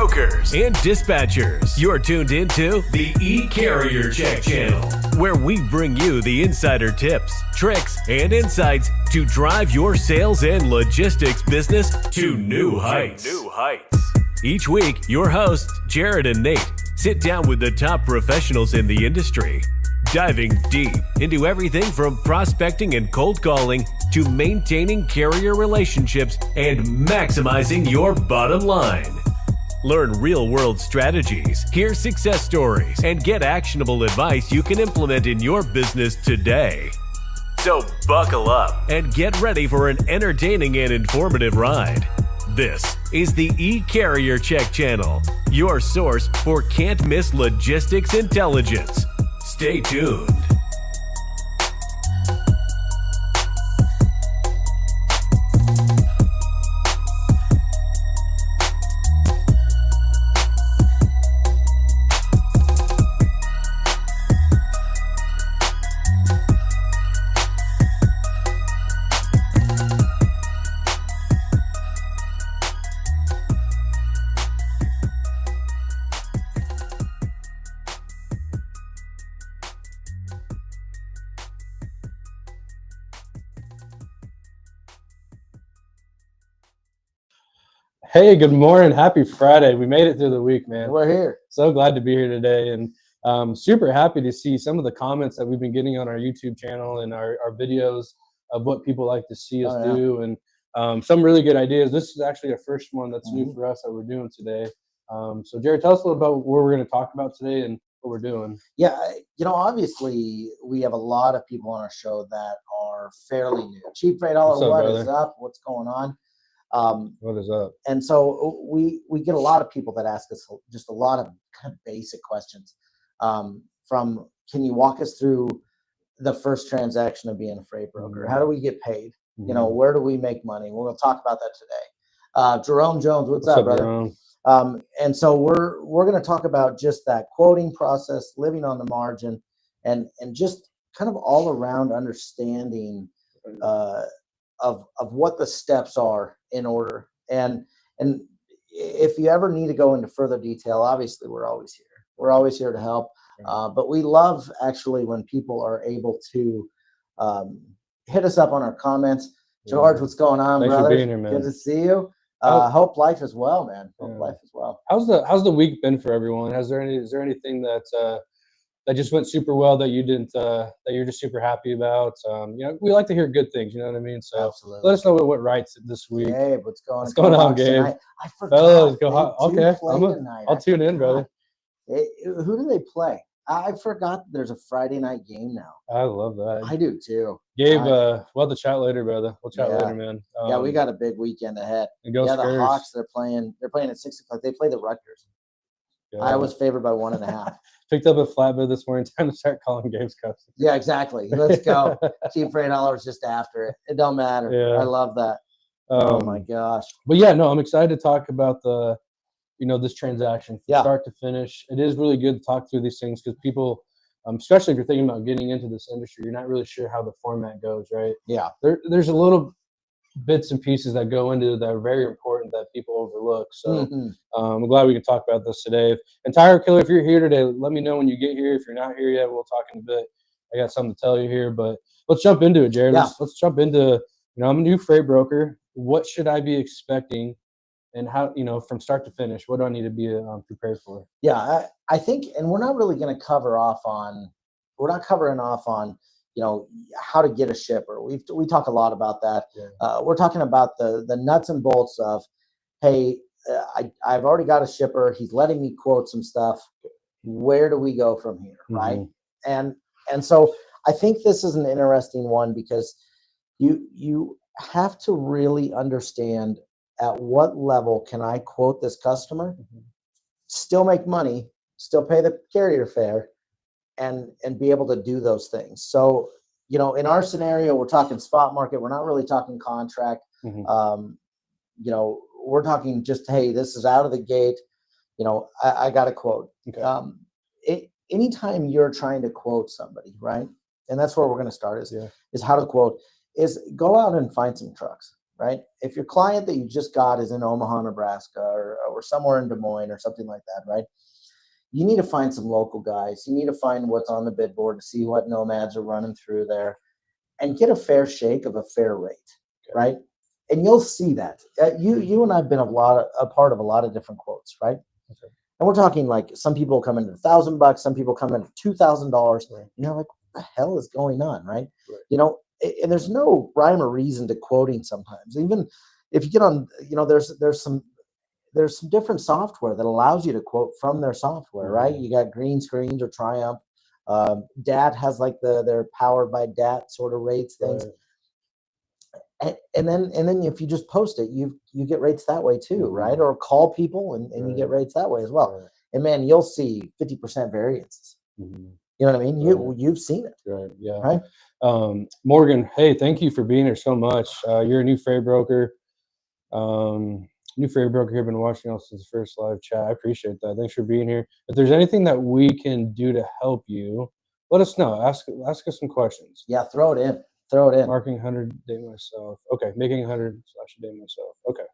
brokers, and dispatchers. You're tuned into the E-Carrier Check channel, where we bring you the insider tips, tricks, and insights to drive your sales and logistics business to new heights. Each week, your hosts, Jared and Nate, sit down with the top professionals in the industry, diving deep into everything from prospecting and cold calling to maintaining carrier relationships and maximizing your bottom line. Learn real-world strategies, hear success stories, and get actionable advice you can implement in your business today. So buckle up and get ready for an entertaining and informative ride. This is the E-Carrier Check channel, your source for can't-miss logistics intelligence. Stay tuned. Hey, good morning. Happy Friday. We made it through the week, man. We're here. So glad to be here today, and super happy to see some of the comments that we've been getting on our YouTube channel and our videos of what people like to see us do, and some really good ideas. This is actually our first one that's new for us that we're doing today. So Jared, tell us a little about what we're going to talk about today and what we're doing. Yeah, obviously we have a lot of people on our show that are fairly new. Cheap Freight Dollar, what is up? What's going on? What is up? And so we get a lot of people that ask us just a lot of kind of basic questions. From, can you walk us through the first transaction of being a freight broker? How do we get paid? Where do we make money? We're going to talk about that today. Jerome Jones, what's up, brother? Jerome? And so we're going to talk about just that quoting process, living on the margin, and just kind of all around understanding of what the steps are in order. And if you ever need to go into further detail, obviously we're always here. We're always here to help. But we love actually when people are able to hit us up on our comments. George, what's going on, Thanks brother? for being here, man. Good to see you. Hope life is well, man. Hope life is well. How's the week been for everyone? Is there anything that just went super well that you didn't that you're just super happy about? We like to hear good things, you know what I mean? So absolutely. Let us know what right this week. Gabe, what's going on, Gabe? I forgot. Fellas, okay. I'll tune in, brother. Who do they play? I forgot there's a Friday night game now. I love that. I do too. Gabe, we'll have to chat later, brother. We'll chat later, man. We got a big weekend ahead. The Hawks, they're playing at 6 o'clock. They play the Rutgers. Yeah. I was favored by 1.5. Picked up a flatbed this morning. Time to start calling games cups. Yeah, exactly. Let's go. Cheap Freight Dollar was just after it. It don't matter. Yeah. I love that. Oh my gosh. But yeah, no, I'm excited to talk about this transaction from start to finish. It is really good to talk through these things because people, especially if you're thinking about getting into this industry, you're not really sure how the format goes, right? Yeah. There's a little bits and pieces that go into that are very important that people overlook. So I'm glad we can talk about this today. And Tire Killer, if you're here today, let me know when you get here. If you're not here yet, we'll talk in a bit. I got something to tell you here, but let's jump into it, Jared. Yeah. Let's jump into, I'm a new freight broker. What should I be expecting? And how, from start to finish, what do I need to be prepared for? Yeah, I think, and we're not really going to covering off on, how to get a shipper. We talk a lot about that. Yeah. We're talking about the nuts and bolts of, hey, I've already got a shipper. He's letting me quote some stuff. Where do we go from here, right? And so I think this is an interesting one because you have to really understand at what level can I quote this customer, still make money, still pay the carrier fare, and be able to do those things. So, in our scenario, we're talking spot market. We're not really talking contract. We're talking just, hey, this is out of the gate. I got a quote. Okay. Anytime you're trying to quote somebody, right? And that's where we're going to start is how to quote, is go out and find some trucks. right? If your client that you just got is in Omaha, Nebraska, or somewhere in Des Moines or something like that, right? You need to find some local guys. You need to find what's on the bid board to see what nomads are running through there and get a fair shake of a fair rate, right? And you'll see that. You and I have been a part of a lot of different quotes, right? Okay. And we're talking like some people come in at $1,000, some people come in at $2,000. Right. And you're like, what the hell is going on, right? Right. You know, and there's no rhyme or reason to quoting sometimes. Even if you get on, you know, there's some different software that allows you to quote from their software, right? You got Green Screens or Triumph. DAT has like their powered by DAT sort of rates things. Right. And then if you just post it, you get rates that way too, right? Or call people and you get rates that way as well. Right. And man, you'll see 50% variances. You know what I mean? You've seen it. Right. Yeah. Right. Morgan, hey, thank you for being here so much. You're a new freight broker. New freight broker here, been watching us since the first live chat. I appreciate that. Thanks for being here. If there's anything that we can do to help you, let us know. Ask us some questions. Yeah, throw it in. Throw it in. Marking 100 day myself. Okay, making 100 / a day myself. Okay.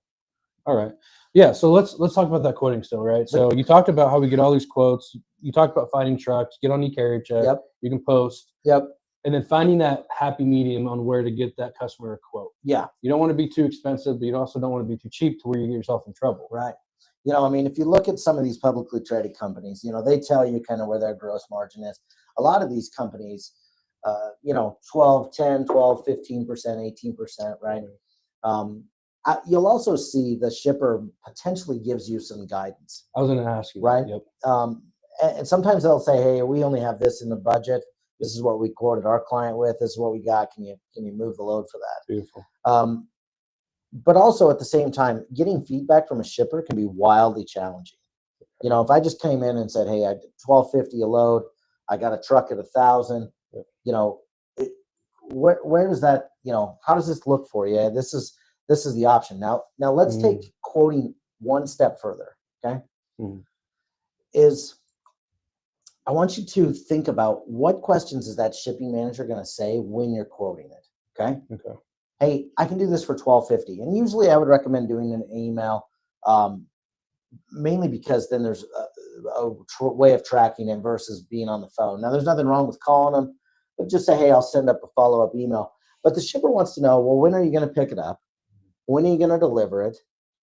All right. Yeah, so let's talk about that quoting still, right? So you talked about how we get all these quotes. You talked about finding trucks, get on eCarrierCheck. Yep. You can post. Yep. And then finding that happy medium on where to get that customer a quote. Yeah. You don't want to be too expensive, but you also don't want to be too cheap to where you get yourself in trouble. Right. You know, I mean, if you look at some of these publicly traded companies, you know, they tell you kind of where their gross margin is. A lot of these companies, you know, 10, 12, 15%, 18%, right? You'll also see the shipper potentially gives you some guidance. I was going to ask you. Right. Yep. And sometimes they'll say, hey, we only have this in the budget. This is what we quoted our client with. This is what we got. Can you move the load for that? Beautiful. But also at the same time, getting feedback from a shipper can be wildly challenging. You know, if I just came in and said, hey, I did $1,250 a load, I got a truck at $1,000, you know, where does that, you know, how does this look for you? This is the option. Now let's take quoting one step further. Okay. I want you to think about what questions is that shipping manager going to say when you're quoting it. Okay. Okay. Hey, I can do this for $1,250. And usually I would recommend doing an email, mainly because then there's a way of tracking it versus being on the phone. Now, there's nothing wrong with calling them, but just say, hey, I'll send up a follow-up email. But the shipper wants to know, well, when are you going to pick it up? When are you going to deliver it?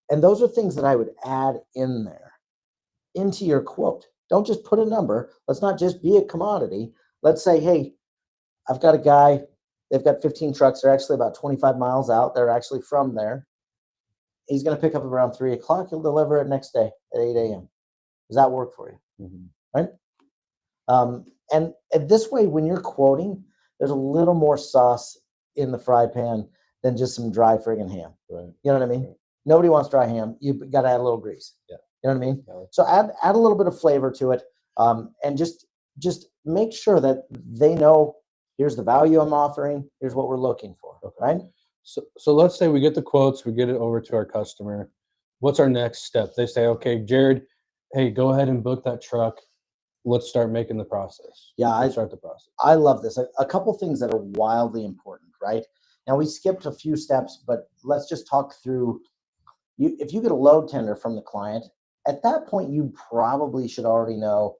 And those are things that I would add in there into your quote. Don't just put a number. Let's not just be a commodity. Let's say, hey, I've got a guy. They've got 15 trucks. They're actually about 25 miles out. They're actually from there. He's going to pick up around 3 o'clock. He'll deliver it next day at 8 a.m. Does that work for you? Right? And this way, when you're quoting, there's a little more sauce in the fry pan than just some dry friggin' ham. Right. You know what I mean? Right. Nobody wants dry ham. You've got to add a little grease. Yeah. You know what I mean? Yeah. So add a little bit of flavor to it, and just make sure that they know, here's the value I'm offering. Here's what we're looking for. Okay. Right? So let's say we get the quotes, we get it over to our customer. What's our next step? They say, okay, Jared, hey, go ahead and book that truck. Let's start making the process. Yeah, let's start the process. I love this. A couple things that are wildly important, right? Now, we skipped a few steps, but let's just talk through. If you get a load tender from the client, at that point, you probably should already know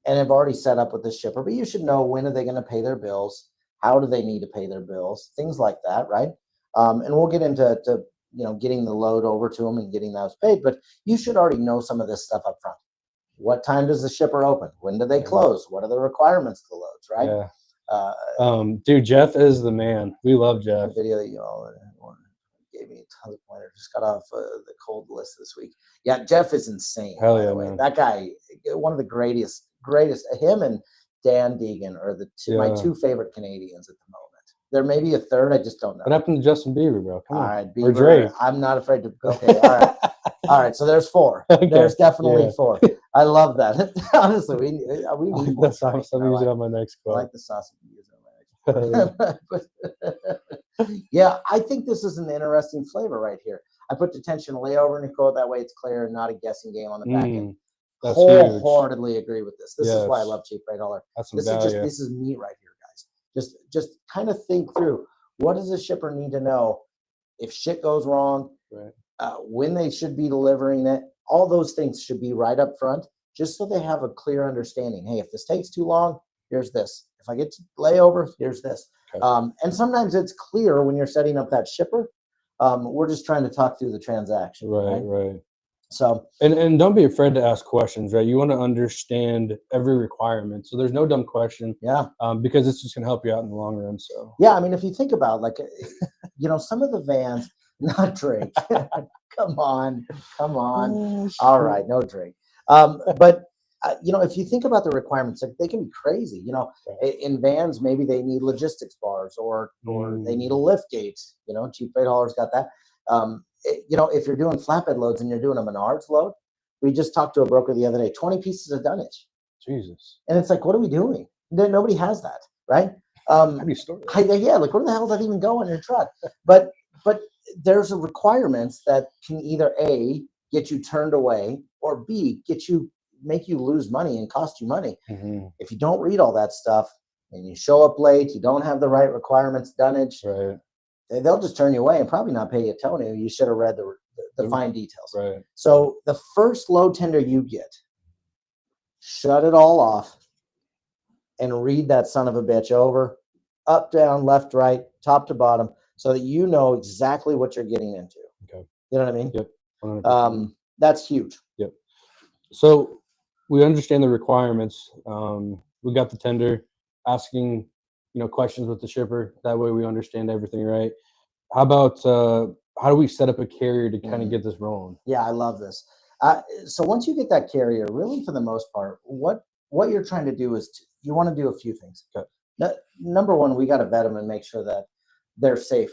and have already set up with the shipper, but you should know, when are they going to pay their bills? How do they need to pay their bills? Things like that, right? And we'll get into getting the load over to them and getting those paid, but you should already know some of this stuff up front. What time does the shipper open? When do they close? What are the requirements of the loads, right? Yeah. Dude, Jeff is the man. We love Jeff. The video that you all gave me tons of pointers. Just got off the cold list this week. Yeah, Jeff is insane. Hell by yeah, the way. man. That guy, one of the greatest. Him and Dan Deegan are my two favorite Canadians at the moment. There may be a third. I just don't know. What happened to Justin Bieber, bro? Come on. All right, Or Drake. Bieber. I'm not afraid to. Okay, all right. All right, so there's 4. Okay. There's definitely 4. I love that. Honestly, we need more. That's awesome. I'm using it on my next quote. I like the sausage you use on my next quote. Yeah, I think this is an interesting flavor right here. I put detention layover in a quote. That way it's clear and not a guessing game on the back end. That's Wholeheartedly agree with this. This is why I love Cheap Freight Hauler. That's some value. This is meat right here, guys. Just kind of think through, what does a shipper need to know if shit goes wrong, Right. when they should be delivering it. All those things should be right up front, just so they have a clear understanding. Hey, if this takes too long, here's this. If I get to layover, here's this. Okay. And sometimes it's clear when you're setting up that shipper. We're just trying to talk through the transaction. Right. So, and don't be afraid to ask questions, right? You want to understand every requirement. So there's no dumb question. yeah. Because it's just going to help you out in the long run. So Yeah, I mean, if you think about like, some of the vans, not Drake. Come on. All right, no Drake. But if you think about the requirements, they can be crazy. In vans, maybe they need logistics bars or they need a lift gate. Cheap freight haulers got that. If you're doing flatbed loads and you're doing a Menards load, we just talked to a broker the other day, 20 pieces of dunnage. Jesus. And it's like, what are we doing? Nobody has that, right? How do you store that? Yeah, like where the hell does that even go in your truck? But there's a requirements that can either A, get you turned away, or B, make you lose money and cost you money. Mm-hmm. If you don't read all that stuff and you show up late, you don't have the right requirements, dunnage, Right. they'll just turn you away and probably not pay you, telling you should have read the fine details. Right. So the first load tender you get, shut it all off and read that son of a bitch over, up, down, left, right, top to bottom, so that you know exactly what you're getting into. Okay. You know what I mean? Yep. 100%. That's huge. Yep. So we understand the requirements. We got the tender, asking, questions with the shipper. That way we understand everything, right? How about how do we set up a carrier to kind of get this rolling? Yeah, I love this. So once you get that carrier, really for the most part, what you're trying to do is you want to do a few things. Okay. Number one, we got to vet them and make sure that they're safe,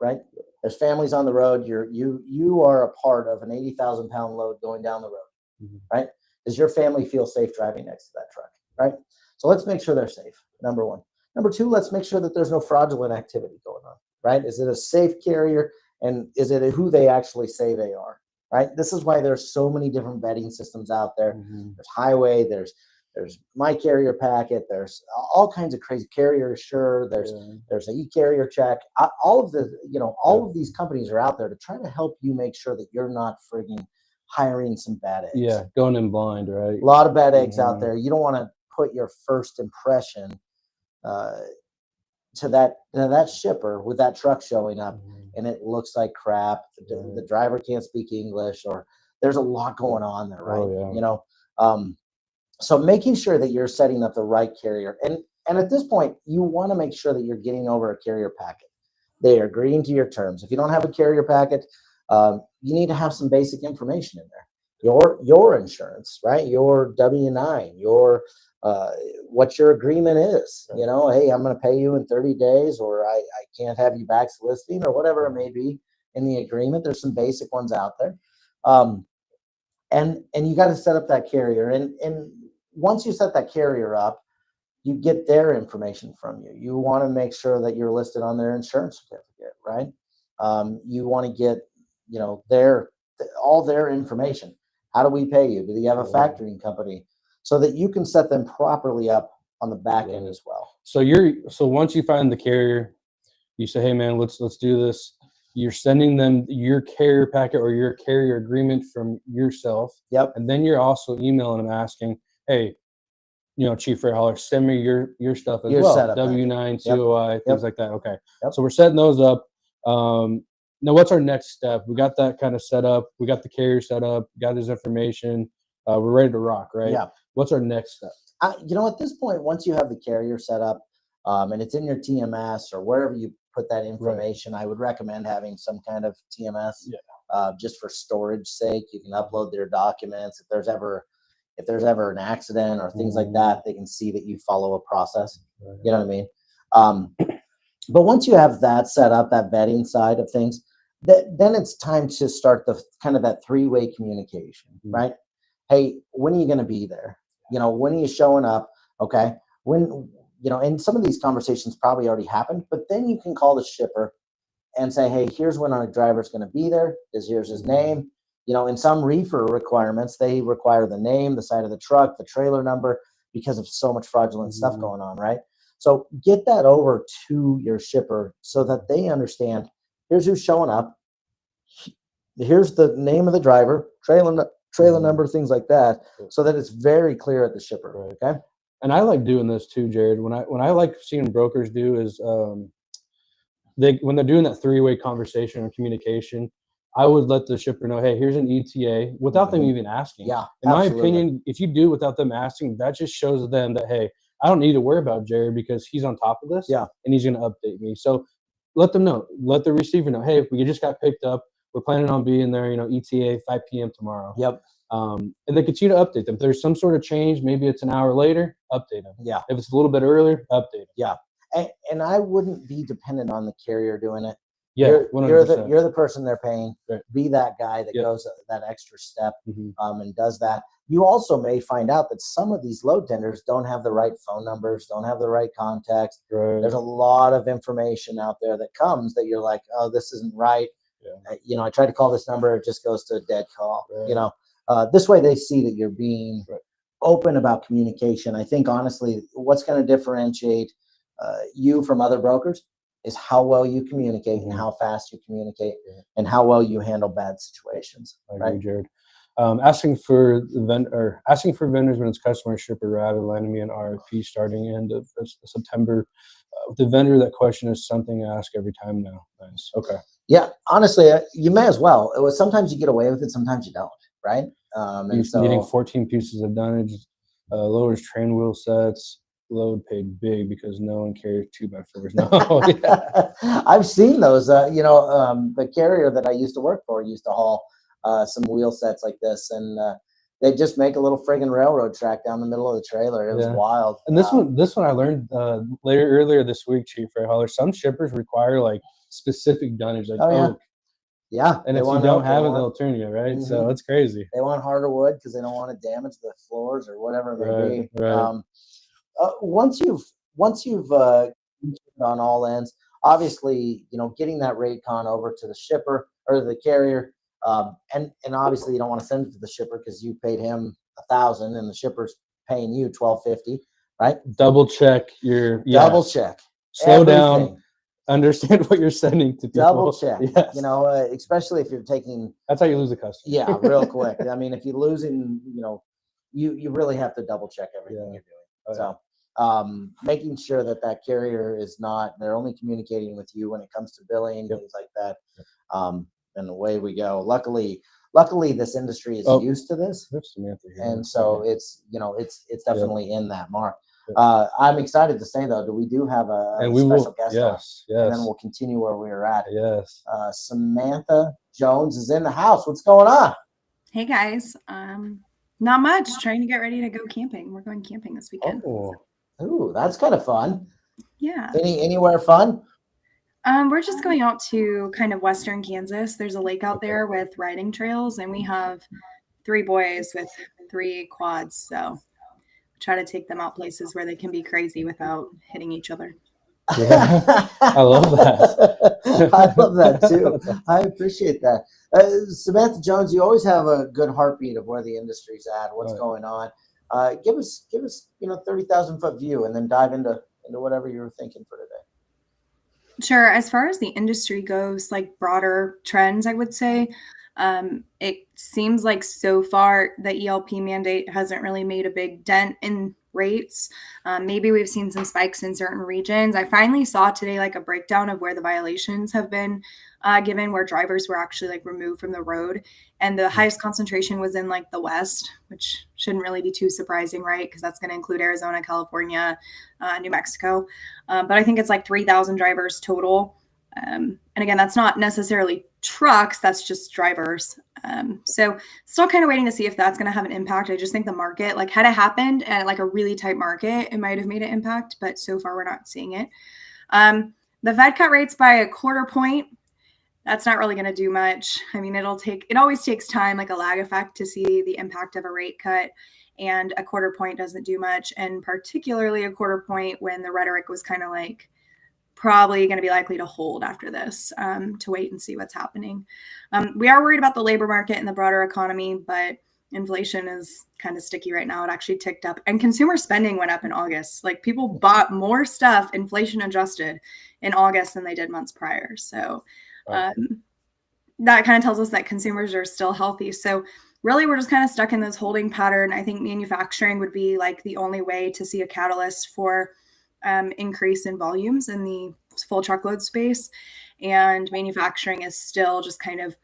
right? There's families on the road. You are a part of an 80,000-pound load going down the road, right? Does your family feel safe driving next to that truck, right? So let's make sure they're safe, number one. Number two, let's make sure that there's no fraudulent activity going on, right? Is it a safe carrier, and is it who they actually say they are, right? This is why there's so many different vetting systems out there. There's Highway, there's My Carrier Packet, there's all kinds of crazy Carrier Assure, there's an e-carrier check. All of these companies are out there to try to help you make sure that you're not frigging hiring some bad eggs. Yeah, going in blind, right? A lot of bad eggs out there. You don't want to put your first impression to that shipper with that truck showing up and it looks like crap. The driver can't speak English, or there's a lot going on there, right? Oh, yeah. So making sure that you're setting up the right carrier, and at this point, you want to make sure that you're getting over a carrier packet. They are agreeing to your terms. If you don't have a carrier packet, you need to have some basic information in there. Your insurance, right? Your W-9, your what your agreement is. Hey, I'm going to pay you in 30 days, or I can't have you back soliciting, or whatever it may be in the agreement. There's some basic ones out there. And you got to set up that carrier. And once you set that carrier up, you get their information from you. You want to make sure that you're listed on their insurance certificate, right? You want to get, all their information. How do we pay you? Do you have a factoring company? So that you can set them properly up on the back end as well. So once you find the carrier, you say, hey man, let's do this. You're sending them your carrier packet or your carrier agreement from yourself. Yep. And then you're also emailing them asking, hey, Chief Freight Hauler, send me your stuff as well. W-9, COI, things like that. Okay. Yep. So we're setting those up. Now what's our next step? We got that kind of set up. We got the carrier set up, got his information. We're ready to rock, right? Yeah. What's our next step? At this point, once you have the carrier set up, and it's in your TMS or wherever you put that information, I would recommend having some kind of TMS, just for storage sake. You can upload their documents. If there's ever an accident or things like that, they can see that you follow a process. Right. You know what I mean? But once you have that set up, that vetting side of things, then it's time to start the kind of that three-way communication, right? Hey, when are you going to be there? When are you showing up? Okay. And some of these conversations probably already happened, but then you can call the shipper and say, hey, here's when our driver's going to be there. Here's his name. In some reefer requirements, they require the name, the side of the truck, the trailer number, because of so much fraudulent stuff going on, right? So get that over to your shipper so that they understand, Here's who's showing up. Here's the name of the driver, trailer number, things like that, so that it's very clear at the shipper. Right. Okay. And I like doing this too, Jared. When I like seeing brokers do is when they're doing that three-way conversation or communication, I would let the shipper know, hey, here's an ETA without them even asking. Yeah. In my opinion, if you do without them asking, that just shows them that, hey, I don't need to worry about Jared because he's on top of this. Yeah. And he's going to update me. So let them know. Let the receiver know, hey, we just got picked up. We're planning on being there, ETA 5 p.m. tomorrow. Yep. And they continue to update them. If there's some sort of change, maybe it's an hour later, update them. Yeah. If it's a little bit earlier, update them. Yeah. And I wouldn't be dependent on the carrier doing it. Yeah, you're the person they're paying. Right. Be that guy that goes that extra step Mhm. And does that. You also may find out that some of these load tenders don't have the right phone numbers, don't have the right contacts. Right. There's a lot of information out there that comes that you're like, oh, this isn't right. Yeah. I tried to call this number, it just goes to a dead call. Right. This way they see that you're being open about communication. I think honestly, what's going to differentiate you from other brokers is how well you communicate and how fast you communicate and how well you handle bad situations. I agree, Jared. Asking for vendors when it's customer shipper rather landing me an RFP starting end of September. With the vendor, that question is something I ask every time now. Nice. Okay. Yeah, honestly, you may as well. Sometimes you get away with it, sometimes you don't, right? Needing 14 pieces of dunnage, lowers train wheel sets, load paid big because no one carries 2x4s. No, I've seen those. The carrier that I used to work for used to haul some wheel sets like this, and they just make a little friggin' railroad track down the middle of the trailer. It was wild. And this one I learned earlier this week, Chief Ray Holler. Some shippers require like specific dunnage, like oak. Yeah, and if you don't have it, they'll turn you, right? Mm-hmm. So it's crazy. They want harder wood because they don't want to damage the floors or whatever it may be. Right. Once you've on all ends, obviously, getting that rate con over to the shipper or the carrier, and obviously you don't want to send it to the shipper because you paid him $1,000 and the shipper's paying you $1,250, right? Double check double check. Slow down. Understand what you're sending to people. Double check. Yes. Especially if you're taking. That's how you lose a customer. Yeah, real quick. I mean, if you're losing, you really have to double check everything you're doing. So, making sure that carrier is they're only communicating with you when it comes to billing, things like that. And away we go. Luckily, this industry is used to this, and so it's definitely in that mark. I'm excited to say though that we do have a special guest on, and then we'll continue where we were at. Yes. Samantha Jones is in the house. What's going on? Hey guys, not much. Trying to get ready to go camping. We're going camping this weekend. Ooh, that's kind of fun. Yeah. Anywhere fun? We're just going out to kind of western Kansas. There's a lake out there with riding trails, and we have 3 boys with 3 quads. So try to take them out places where they can be crazy without hitting each other. Yeah, I love that. I love that too. I appreciate that. Samantha Jones, you always have a good heartbeat of where the industry's at, what's going on. Give us 30,000 foot view, and then dive into whatever you were thinking for today. Sure. As far as the industry goes, like broader trends, I would say, it seems like so far the ELP mandate hasn't really made a big dent in rates. Maybe we've seen some spikes in certain regions. I finally saw today like a breakdown of where the violations have been given, where drivers were actually like removed from the road. And the highest concentration was in like the West, which shouldn't really be too surprising, right? Because that's going to include Arizona, California, New Mexico. But I think it's like 3,000 drivers total. And again, that's not necessarily trucks, that's just drivers. So still kind of waiting to see if that's going to have an impact. I just think the market, like had it happened at like a really tight market, it might have made an impact, but so far we're not seeing it. The Fed cut rates by 1/4 point. That's not really going to do much. I mean, it always takes time, like a lag effect to see the impact of a rate cut, and 1/4 point doesn't do much. And particularly 1/4 point when the rhetoric was kind of like, probably going to be likely to hold after this, to wait and see what's happening. We are worried about the labor market and the broader economy, but inflation is kind of sticky right now. It actually ticked up, and consumer spending went up in August. Like people bought more stuff, inflation adjusted, in August than they did months prior. So Right. That kind of tells us that consumers are still healthy. So really, we're just kind of stuck in this holding pattern. I think manufacturing would be like the only way to see a catalyst for increase in volumes in the full truckload space. And manufacturing is still just kind of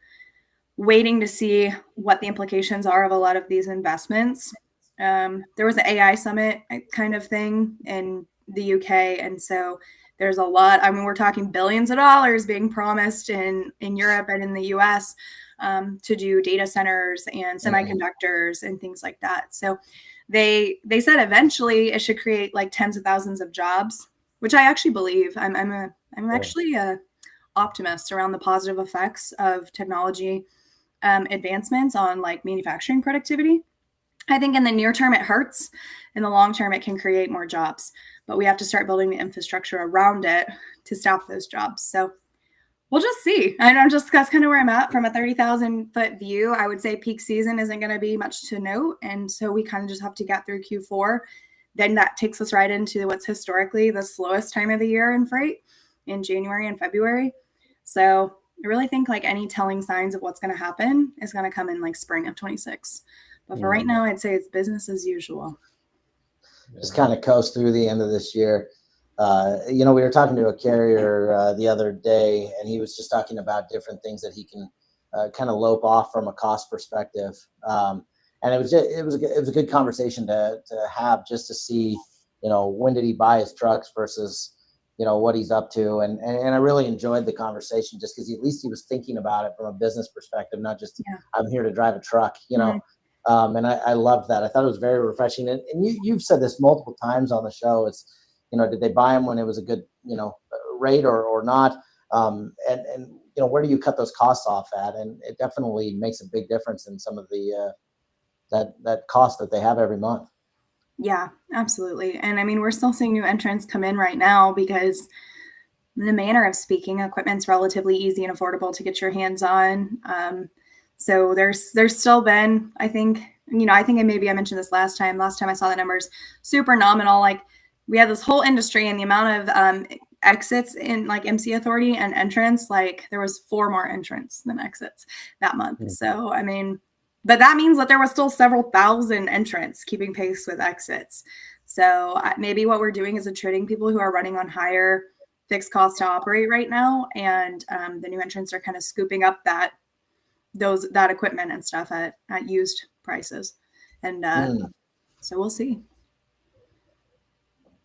waiting to see what the implications are of a lot of these investments. There was an AI summit kind of thing in the UK. And so there's a lot, I mean, we're talking billions of dollars being promised in Europe and in the US to do data centers and semiconductors and things like that. So they said eventually it should create like tens of thousands of jobs, which I actually believe. I'm actually a optimist around the positive effects of technology advancements on like manufacturing productivity. I think in the near term it hurts. In the long term, it can create more jobs, but we have to start building the infrastructure around it to staff those jobs. So we'll just see. And that's kind of where I'm at from a 30,000 foot view. I would say peak season isn't going to be much to note. And so we kind of just have to get through Q4. Then that takes us right into what's historically the slowest time of the year in freight in January and February. So I really think like any telling signs of what's going to happen is going to come in like spring of 26. But for right now, I'd say it's business as usual. Just kind of coast through the end of this year. We were talking to a carrier the other day, and he was just talking about different things that he can kind of lope off from a cost perspective. And it was a good conversation to have, just to see, when did he buy his trucks versus, what he's up to. And I really enjoyed the conversation, just because at least he was thinking about it from a business perspective, not just I'm here to drive a truck, and I loved that. I thought it was very refreshing. And you've said this multiple times on the show. It's, did they buy them when it was a good, rate or not? And where do you cut those costs off at? And it definitely makes a big difference in some of the that cost that they have every month. Yeah, absolutely. And I mean, we're still seeing new entrants come in right now because, in the manner of speaking, equipment's relatively easy and affordable to get your hands on. So there's still been, I think maybe I mentioned this last time I saw the numbers, super nominal. Like we had this whole industry, and the amount of exits in like MC Authority and entrants, like there was 4 more entrants than exits that month. Mm-hmm. So, I mean, but that means that there was still several thousand entrants keeping pace with exits. So maybe what we're doing is attriting people who are running on higher fixed costs to operate right now. And the new entrants are kind of scooping up that equipment and stuff at used prices. And so we'll see.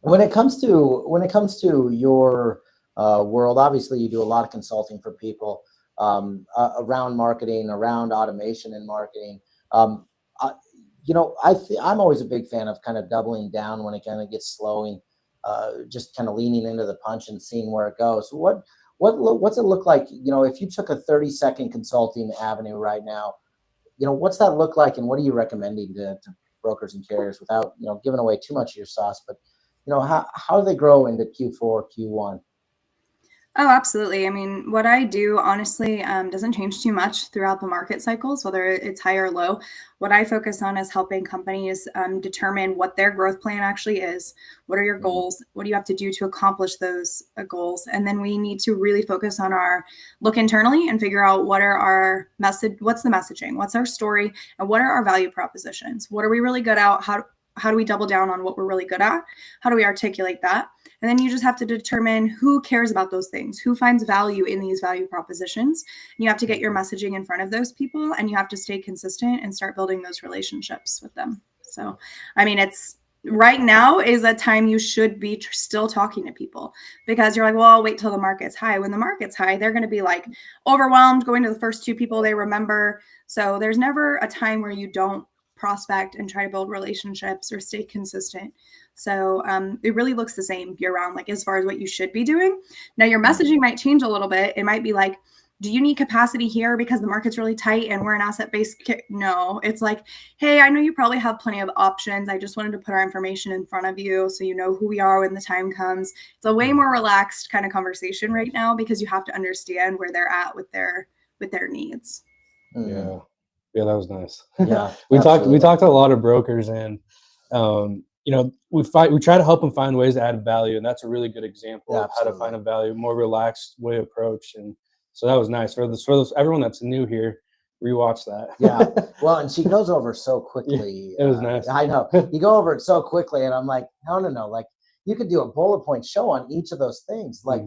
When it comes to your world, obviously you do a lot of consulting for people around marketing, around automation and marketing. I'm always a big fan of kind of doubling down when it kind of gets slowing, just kind of leaning into the punch and seeing where it goes. What's it look like, if you took a 30-second consulting avenue right now, what's that look like, and what are you recommending to brokers and carriers without, giving away too much of your sauce, but how do they grow into Q4, Q1? Oh, absolutely. I mean, what I do honestly doesn't change too much throughout the market cycles, whether it's high or low. What I focus on is helping companies determine what their growth plan actually is. What are your goals? What do you have to do to accomplish those goals? And then we need to really focus on our look internally and figure out what's the messaging, what's our story, and what are our value propositions? What are we really good at? How do we double down on what we're really good at? How do we articulate that? And then you just have to determine who cares about those things, who finds value in these value propositions. And you have to get your messaging in front of those people, and you have to stay consistent and start building those relationships with them. So, I mean, it's right now is a time you should be still talking to people, because you're like, well, I'll wait till the market's high. When the market's high, they're going to be like overwhelmed, going to the first 2 people they remember. So there's never a time where you don't prospect and try to build relationships or stay consistent. So it really looks the same year round, like as far as what you should be doing. Now your messaging might change a little bit. It might be like, do you need capacity here because the market's really tight and we're an asset-based? No, it's like, hey, I know you probably have plenty of options. I just wanted to put our information in front of you so you know who we are when the time comes. It's a way more relaxed kind of conversation right now, because you have to understand where they're at with their needs. Yeah, that was nice. Yeah, we talked to a lot of brokers, and we try to help them find ways to add value, and that's a really good example of how to find a more relaxed way approach. And So that was nice for those everyone that's new here. Rewatch that. Yeah. Well, and she goes over so quickly. It was nice. I know you go over it so quickly, and I'm like, no. Like you could do a bullet point show on each of those things. Like,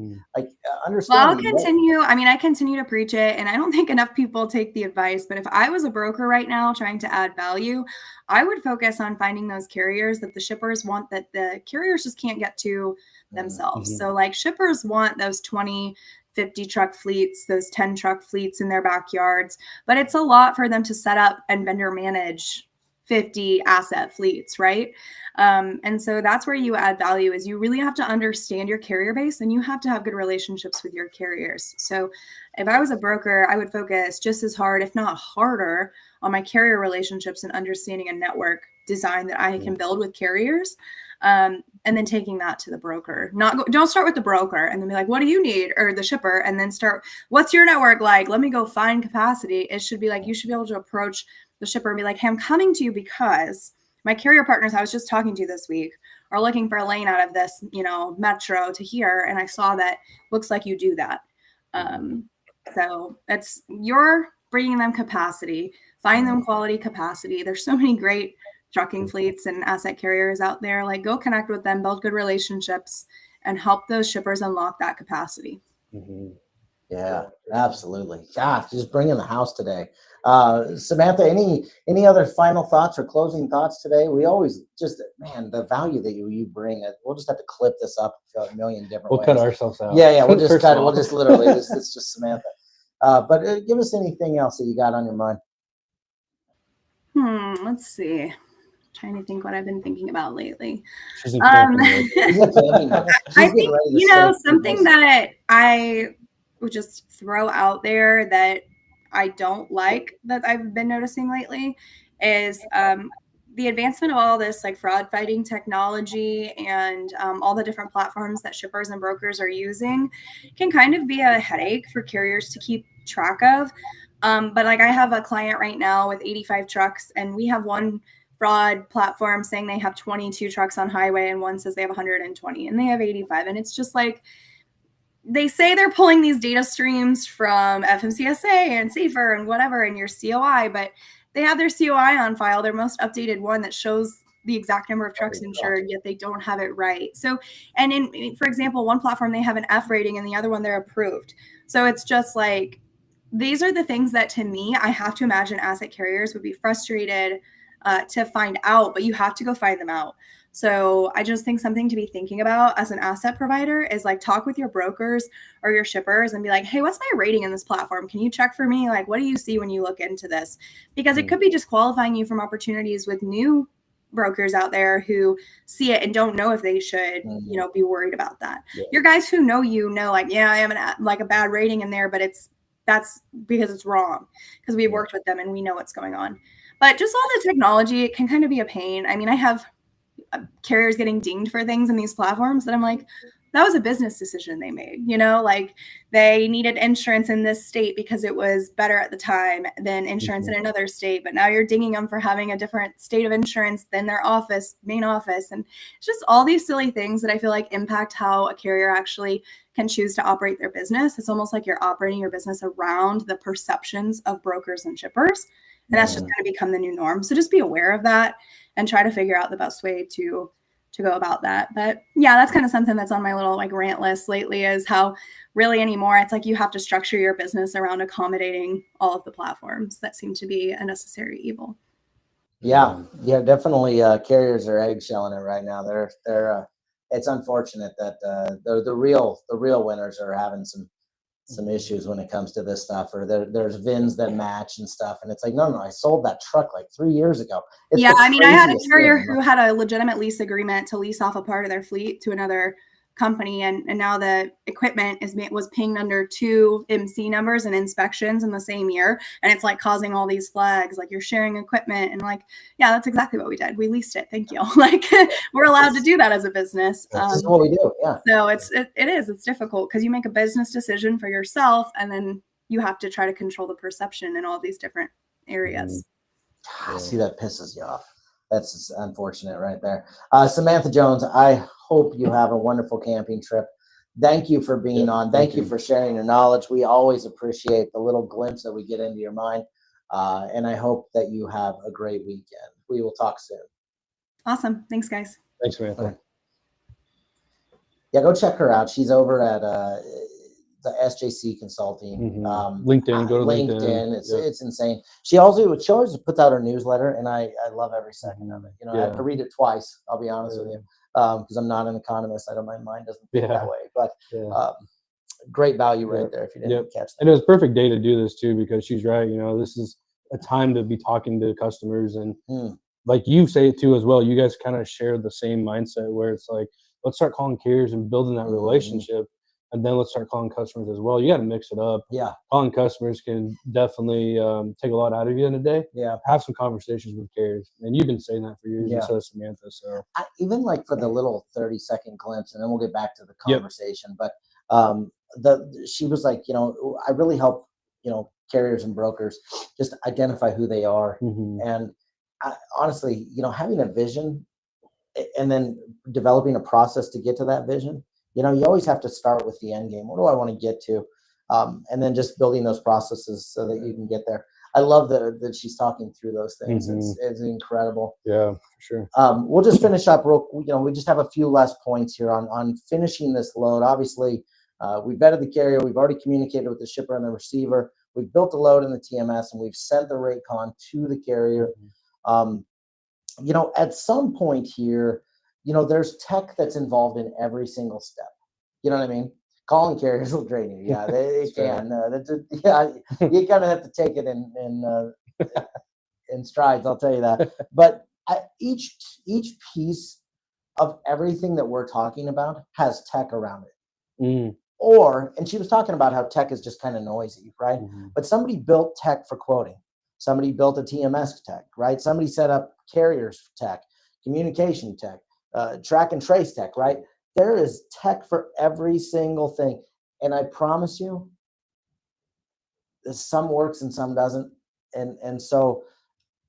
understand. Well, I'll continue. I mean, I continue to preach it, and I don't think enough people take the advice. But if I was a broker right now trying to add value, I would focus on finding those carriers that the shippers want that the carriers just can't get to themselves. So like shippers want those 20, 50 truck fleets, those 10 truck fleets in their backyards, but it's a lot for them to set up and vendor manage 50 asset fleets, right? And so that's where you add value is you really have to understand your carrier base and you have to have good relationships with your carriers. So if I was a broker, I would focus just as hard, if not harder, on my carrier relationships and understanding a network design that I can build with carriers. And then taking that to the broker. Don't start with the broker and then be like, what do you need? Or the shipper, and then start, what's your network like? Let me go find capacity. It should be like, you should be able to approach the shipper and be like, hey, I'm coming to you because my carrier partners I was just talking to this week are looking for a lane out of this, metro to here. And I saw that looks like you do that. So you're bringing them capacity, find them quality capacity. There's so many great trucking fleets and asset carriers out there. Like, go connect with them, build good relationships, and help those shippers unlock that capacity. Yeah, absolutely. Gosh, just bringing the house today. Samantha, any other final thoughts or closing thoughts today? We always the value that you bring. We'll just have to clip this up a million different ways. We'll cut ourselves out. Yeah, we'll just cut it. We'll just literally, it's just Samantha. But give us anything else that you got on your mind. Let's see. Trying to think what I've been thinking about lately. I think, something that I would just throw out there that I don't like that I've been noticing lately is the advancement of all this like fraud fighting technology and all the different platforms that shippers and brokers are using can kind of be a headache for carriers to keep track of. But like I have a client right now with 85 trucks, and we have one fraud platform saying they have 22 trucks on highway and one says they have 120 and they have 85. And it's just like, they say they're pulling these data streams from FMCSA and Safer and whatever in your COI, but they have their COI on file, their most updated one that shows the exact number of trucks insured, yet they don't have it right. So, and for example, one platform, they have an F rating and the other one, they're approved. So it's just like, these are the things that to me, I have to imagine asset carriers would be frustrated to find out, but you have to go find them out. So I just think something to be thinking about as an asset provider is like talk with your brokers or your shippers and be like, hey, what's my rating in this platform? Can you check for me? Like, what do you see when you look into this? Because it could be disqualifying you from opportunities with new brokers out there who see it and don't know if they should, be worried about that. Yeah. Your guys who know, like, yeah, I have a bad rating in there, but that's because it's wrong because we've worked with them and we know what's going on. But just all the technology, it can kind of be a pain. I mean, I have carriers getting dinged for things in these platforms that I'm like, that was a business decision they made, like they needed insurance in this state because it was better at the time than insurance in another state. But now you're dinging them for having a different state of insurance than their main office. And it's just all these silly things that I feel like impact how a carrier actually can choose to operate their business. It's almost like you're operating your business around the perceptions of brokers and shippers. And that's just going to become the new norm. So just be aware of that and try to figure out the best way to go about that. But yeah, that's kind of something that's on my little like rant list lately is how really anymore it's like you have to structure your business around accommodating all of the platforms that seem to be a necessary evil. Yeah, definitely. Carriers are eggshelling it right now. They're it's unfortunate that the real winners are having some issues when it comes to this stuff, or there's VINs that match and stuff, and it's like, no, I sold that truck like 3 years ago. I mean, I had a carrier who had a legitimate lease agreement to lease off a part of their fleet to another company, and now the equipment was pinged under 2 MC numbers and inspections in the same year, and it's like causing all these flags, like you're sharing equipment, and like, yeah, that's exactly what we did. We leased it. Thank you. Like we're allowed to do that as a business. That's what we do. Yeah. So it's difficult because you make a business decision for yourself, and then you have to try to control the perception in all these different areas. See, that pisses you off. That's unfortunate right there. Samantha Jones, I hope you have a wonderful camping trip thank you for being on. Thank you you for sharing your knowledge. We always appreciate the little glimpse that we get into your mind. And I hope that you have a great weekend. We will talk soon. Awesome. Thanks, guys. Thanks, Samantha. Okay. Yeah, go check her out. She's over at the SJC Consulting. LinkedIn, go to LinkedIn. It's insane. She always puts out her newsletter, and I love every second of it. I have to read it twice. I'll be honest with you, because I'm not an economist. My mind doesn't think that way. But great value right there if you didn't catch that. And it was a perfect day to do this too, because she's right. This is a time to be talking to customers, and like you say it too as well. You guys kind of share the same mindset where it's like, let's start calling carriers and building that relationship, and then let's start calling customers as well. You got to mix it up. Yeah, calling customers can definitely take a lot out of you in a day. Yeah, have some conversations with carriers, and you've been saying that for years. And so has Samantha. So even like for the little 30-second glimpse, and then we'll get back to the conversation. But she was like, I really help carriers and brokers just identify who they are, and honestly, having a vision and then developing a process to get to that vision. You always have to start with the end game. What do I want to get to? And then just building those processes so that you can get there. I love that she's talking through those things. It's incredible. Yeah, for sure. We'll just finish up we just have a few last points here on finishing this load. Obviously, we vetted the carrier. We've already communicated with the shipper and the receiver. We've built the load in the TMS, and we've sent the rate con to the carrier. At some point here, there's tech that's involved in every single step. You know what I mean? Calling carriers will drain you. Yeah, they can. You kind of have to take it in strides. I'll tell you that. But each piece of everything that we're talking about has tech around it. And she was talking about how tech is just kind of noisy, right? But somebody built tech for quoting. Somebody built a TMS tech, right? Somebody set up carriers tech, communication tech, track and trace tech, right? There is tech for every single thing. And I promise you, some works and some doesn't. And so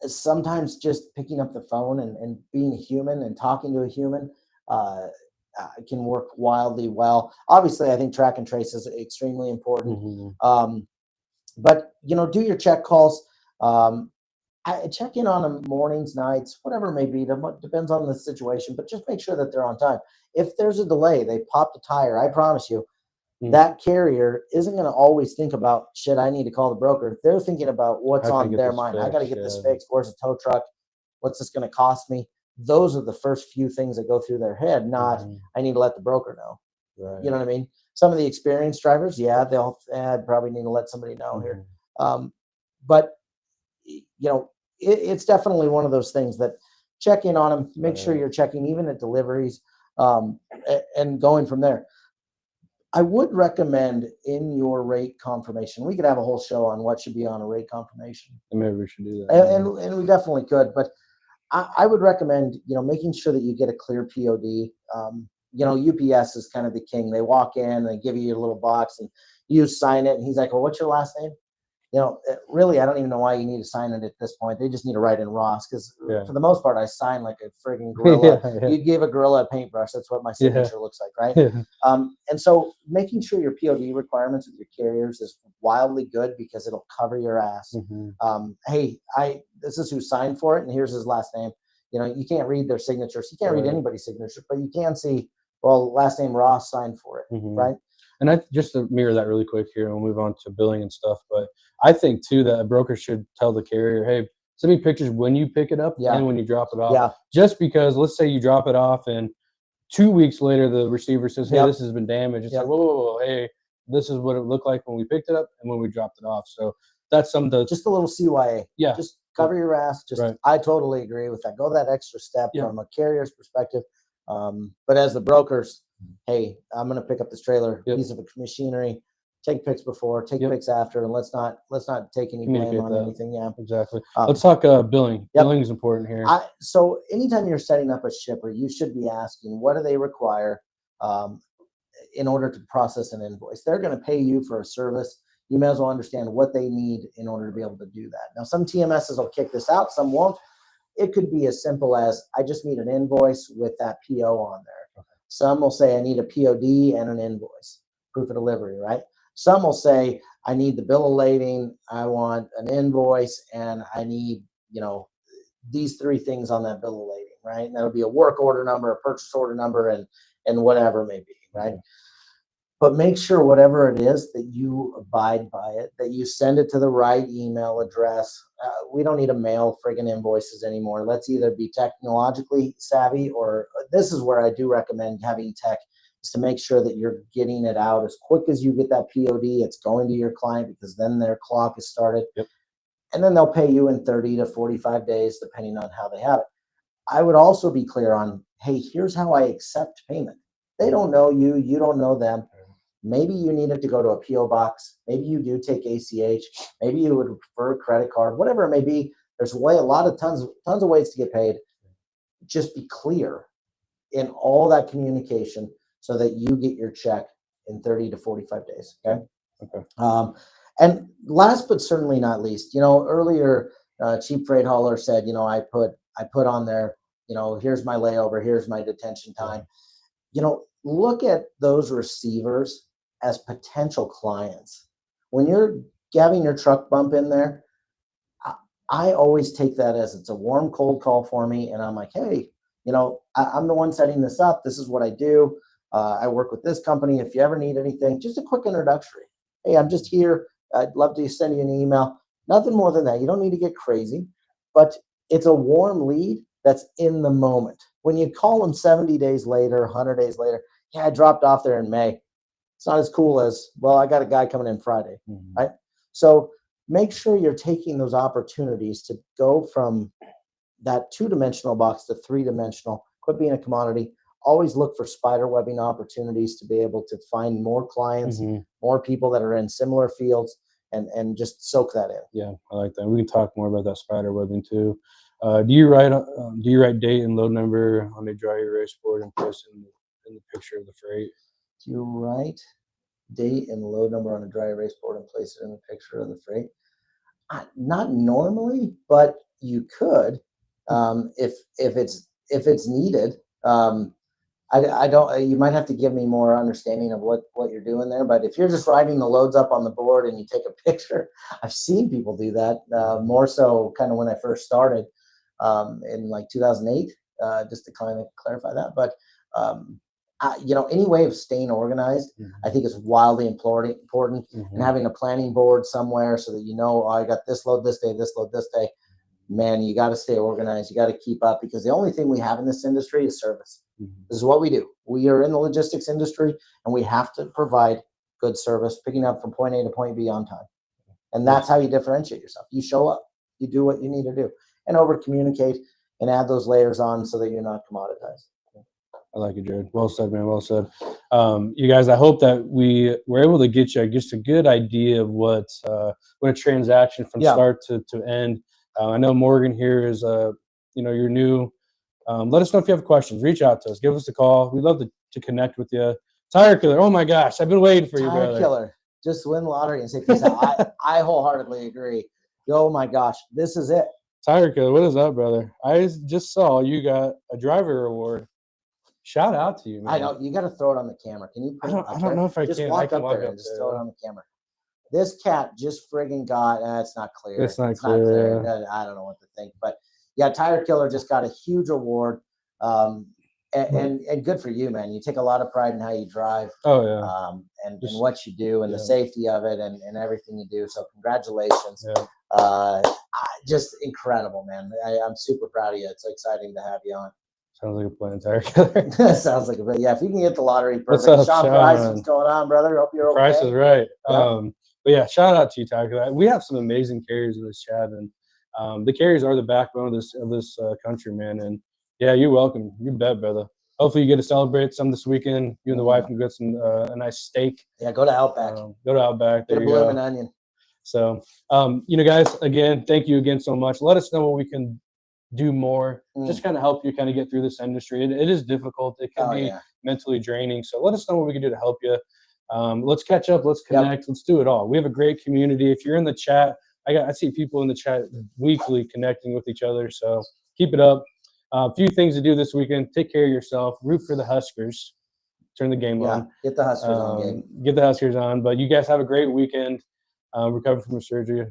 sometimes just picking up the phone and being human and talking to a human can work wildly well. Obviously, I think track and trace is extremely important. But, do your check calls. I check in on them mornings, nights, whatever it may be. Depends on the situation, but just make sure that they're on time. If there's a delay, they popped a tire, I promise you, that carrier isn't going to always think about, shit, I need to call the broker. They're thinking about what's on their mind. I got to get this fixed. Where's the tow truck? What's this going to cost me? Those are the first few things that go through their head, not I need to let the broker know. Right. You know what I mean? Some of the experienced drivers, they'll probably need to let somebody know here. But it's definitely one of those things that check in on them, make sure you're checking even at deliveries, and going from there. I would recommend in your rate confirmation, we could have a whole show on what should be on a rate confirmation. Maybe we should do that. And we definitely could, but I would recommend, making sure that you get a clear POD. UPS is kind of the king. They walk in, they give you a little box and you sign it. And he's like, well, what's your last name? Really, I don't even know why you need to sign it at this point. They just need to write in Ross because for the most part, I sign like a friggin' gorilla. You give a gorilla a paintbrush. That's what my signature looks like, right? And so making sure your POD requirements with your carriers is wildly good because it'll cover your ass. Hey, this is who signed for it, and here's his last name. You can't read their signatures. You can't read anybody's signature, but you can see, well, last name Ross signed for it, right? And just to mirror that really quick here, and we'll move on to billing and stuff. But I think too that a broker should tell the carrier, hey, send me pictures when you pick it up and when you drop it off. Just because, let's say you drop it off and 2 weeks later the receiver says, hey, this has been damaged. It's like, whoa, hey, this is what it looked like when we picked it up and when we dropped it off. So that's something just a little CYA. Just cover your ass. I totally agree with that. Go that extra step from a carrier's perspective. But as the brokers, hey, I'm going to pick up this trailer, piece of machinery, take pics before, take pics after, and let's not take any blame on anything. Yeah, exactly. Let's talk billing. Billing is important here. So anytime you're setting up a shipper, you should be asking, what do they require in order to process an invoice? They're going to pay you for a service. You may as well understand what they need in order to be able to do that. Now, some TMSs will kick this out, some won't. It could be as simple as, I just need an invoice with that PO on there. Some will say I need a POD and an invoice, proof of delivery, right? Some will say I need the bill of lading, I want an invoice, and I need, these 3 things on that bill of lading, right? And that'll be a work order number, a purchase order number, and whatever it may be, right? But make sure whatever it is that you abide by it, that you send it to the right email address. We don't need to mail friggin' invoices anymore. Let's either be technologically savvy, or this is where I do recommend having tech, is to make sure that you're getting it out as quick as you get that POD. It's going to your client, because then their clock is started. Yep. And then they'll pay you in 30 to 45 days, depending on how they have it. I would also be clear on, hey, here's how I accept payment. They don't know you. You don't know them. Maybe you need it to go to a PO box. Maybe you do take ACH. Maybe you would prefer a credit card. Whatever it may be, there's tons of ways to get paid. Just be clear in all that communication so that you get your check in 30 to 45 days. Okay. And last but certainly not least, earlier Cheap Freight Hauler said, I put on there, here's my layover, here's my detention time. Look at those receivers as potential clients. When you're having your truck bump in there, I always take that as it's a warm, cold call for me. And I'm like, hey, I'm the one setting this up. This is what I do. I work with this company. If you ever need anything, just a quick introductory. Hey, I'm just here. I'd love to send you an email. Nothing more than that. You don't need to get crazy, but it's a warm lead that's in the moment. When you call them 70 days later, 100 days later, yeah, I dropped off there in May. It's not as cool as, well, I got a guy coming in Friday, right? So make sure you're taking those opportunities to go from that 2-dimensional box to 3-dimensional. Quit being a commodity. Always look for spider webbing opportunities to be able to find more clients, more people that are in similar fields, and just soak that in. Yeah, I like that. We can talk more about that spider webbing too. Do you write date and load number on a dry erase board and place in the picture of the freight? Do you write date and load number on a dry erase board and place it in the picture of the freight? Not normally, but you could if it's needed. I don't. You might have to give me more understanding of what you're doing there. But if you're just writing the loads up on the board and you take a picture, I've seen people do that. More so, kind of when I first started in like 2008. Just to kind of clarify that, but any way of staying organized, I think is wildly important. And having a planning board somewhere so that I got this load this day, this load this day. Man, you got to stay organized. You got to keep up, because the only thing we have in this industry is service. This is what we do. We are in the logistics industry, and we have to provide good service, picking up from point A to point B on time. And that's how you differentiate yourself. You show up, you do what you need to do, and over communicate and add those layers on so that you're not commoditized. I like it, Jared. Well said, man. Well said. You guys, I hope that we were able to get you just a good idea of what a transaction from start to end. I know Morgan here is, you're new. Let us know if you have questions. Reach out to us. Give us a call. We'd love to connect with you. Tire Killer. Oh my gosh, I've been waiting for you, brother. Tire Killer. Just win the lottery and say peace out. I wholeheartedly agree. Oh my gosh, this is it. Tire Killer, what is up, brother? I just saw you got a driver award. Shout out to you, man. I know. You got to throw it on the camera. Can you? I don't know if I just can. Walk I can up walk there up and just there. throw it on the camera. This cat just friggin' got. It's not clear. It's not clear. Yeah. I don't know what to think, but yeah, Tire Killer just got a huge award, and good for you, man. You take a lot of pride in how you drive. Oh yeah. And what you do and the safety of it and everything you do. So congratulations. Yeah. Just incredible, man. I'm super proud of you. It's exciting to have you on. Sounds like a plan, Tire Killer. Sounds like a, yeah. If you can get the lottery, perfect. What's up, Sean Price, what's going on, brother? Hope you're okay. Price is right. Yeah. But yeah, shout out to you, Tire Killer. We have some amazing carriers in this chat, and the carriers are the backbone of this country, man. And yeah, you're welcome. You bet, brother. Hopefully you get to celebrate some this weekend. You and the wife can get some a nice steak. Yeah, go to Outback. Go to Outback. Get a blooming onion. So, guys, again, thank you again so much. Let us know what we can do more. Just kind of help you kind of get through this industry. It is difficult. It can be mentally draining. So let us know what we can do to help you. Let's catch up. Let's connect. Let's do it all. We have a great community. If you're in the chat, I see people in the chat weekly connecting with each other. So keep it up. A few things to do this weekend. Take care of yourself. Root for the Huskers. turn the game on. Get the Huskers on game. Get the Huskers on. But you guys have a great weekend. Recover from your surgery.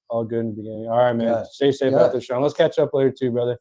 All good in the beginning. All right, man. Stay safe out there, Sean. Let's catch up later too, brother.